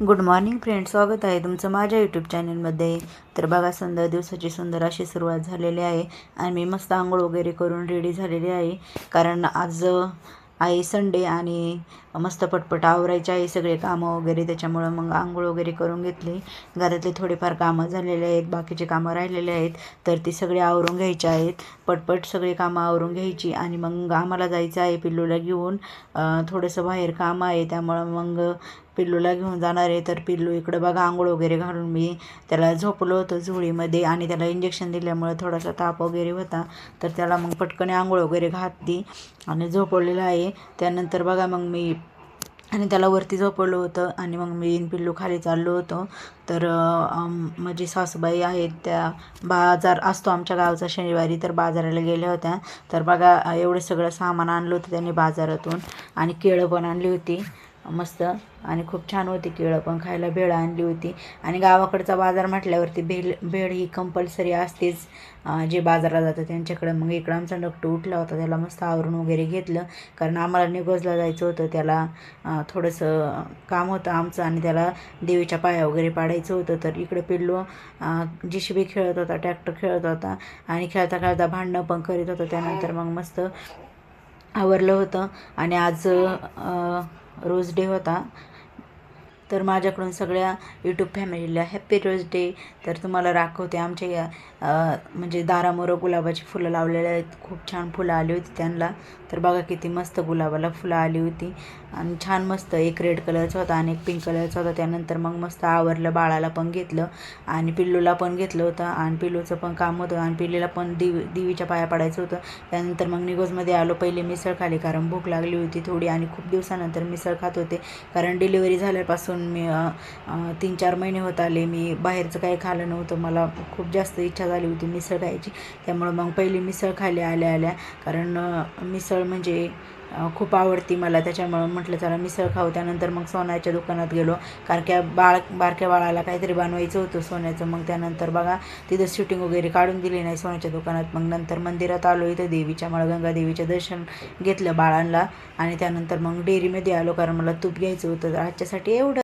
Good morning friends, स्वागत आहे तुमचं माझ्या यूट्यूब चॅनलमध्ये. तर बघा, सुंदर दिवसाची सुंदर अशी सुरुवात झालेली आहे आणि मी मस्त आंघोळ वगैरे करून रेडी झालेली आहे. कारण आज आहे संडे आणि मस्त पटपट आवरायचे आहे सगळे कामं वगैरे. त्याच्यामुळं मग आंघोळ वगैरे करून घेतली. घरातले थोडेफार कामं झालेले आहेत, बाकीचे कामं राहिलेले आहेत, तर ती सगळी आवरून घ्यायची आहेत. पटपट सगळी कामं आवरून घ्यायची आणि मग आम्हाला जायचं आहे पिल्लूला घेऊन. थोडंसं बाहेर काम आहे, त्यामुळं मग पिल्लूला घेऊन जाणार आहे. तर पिल्लू इकडं बघा, आंघोळ वगैरे घालून मी त्याला झोपलं होतं झोळीमध्ये आणि त्याला इंजेक्शन दिल्यामुळे थोडासा ताप वगैरे होता. तर त्याला मग पटकन आंघोळ वगैरे घातली आणि झोपवलेलं आहे. त्यानंतर बघा मग मी आणि त्याला वरती झोपवलं होतं आणि मग मी पिल्लू खाली चाललो होतो. तर माझी सासूबाई आहेत, त्या बाजार असतो आमच्या गावचा शनिवारी, तर बाजाराला गेल्या होत्या. तर बघा, एवढं सगळं सामान आणलं होतं त्यांनी बाजारातून आणि केळं पण आणली होती मस्त आणि खूप छान होती केळं पण खायला. भेळ आणली होती आणि गावाकडचा बाजार म्हटल्यावरती भेळ ही कंपल्सरी असतेच जे बाजारात जातं त्यांच्याकडं. मग इकडं आमचा नकटू उठला होता, त्याला मस्त आवरून वगैरे घेतलं कारण आम्हाला निघोजला जायचं होतं. त्याला थोडंसं काम होतं आमचं आणि त्याला देवीच्या पाया वगैरे पाडायचं होतं. तर इकडे पिल्लू JCB खेळत होता, ट्रॅक्टर खेळत होता आणि खेळता खेळता भांडणं पण करीत होतं. त्यानंतर मग मस्त आवरलं होतं आणि आज रोज डे होता. तर माझ्याकडून सगळ्या यूट्यूब फॅमिलीला हॅप्पी रोज डे. तर तुम्हाला दाखवते आमच्या म्हणजे दारामोरं गुलाबाची फुलं लावलेली आहेत, खूप छान फुलं आली होती त्यांना. तर बघा किती मस्त गुलाबाला फुलं आली होती आणि छान मस्त एक रेड कलरचा होता आणि एक पिंक कलरचा होता. त्यानंतर मग मस्त आवरलं, बाळाला पण घेतलं आणि पिल्लूला पण घेतलं होतं आणि पिल्लूचं पण काम होतं आणि पिल्लीला पण देवीच्या पाया पडायचं होतं. त्यानंतर मग निघोजमध्ये आलो. पहिले मिसळ खाली कारण भूक लागली होती थोडी आणि खूप दिवसानंतर मिसळ खात होते. कारण डिलिव्हरी झाल्यापासून मी 3-4 महिने होत आले मी बाहेरचं काही खाल्लं नव्हतं. मला खूप जास्त इच्छा झाली होती मिसळ खायची, त्यामुळं मग पहिली मिसळ खाली आल्या कारण मिसळ म्हणजे खूप आवडती मला. त्याच्यामुळं म्हटलं चला मिसळ खाऊ. त्यानंतर मग सोन्याच्या दुकानात गेलो कारण बारक्या बाळाला काहीतरी बनवायचं होतं सोन्याचं. मग त्यानंतर बघा तिथं शूटिंग वगैरे काढून दिली नाही सोन्याच्या दुकानात. मग नंतर मंदिरात आलो, इथं देवीच्या गंगा देवीचं दर्शन घेतलं बाळांना आणि त्यानंतर मग डेअरीमध्ये आलो कारण मला तूप घ्यायचं होतं. आजच्यासाठी एवढं.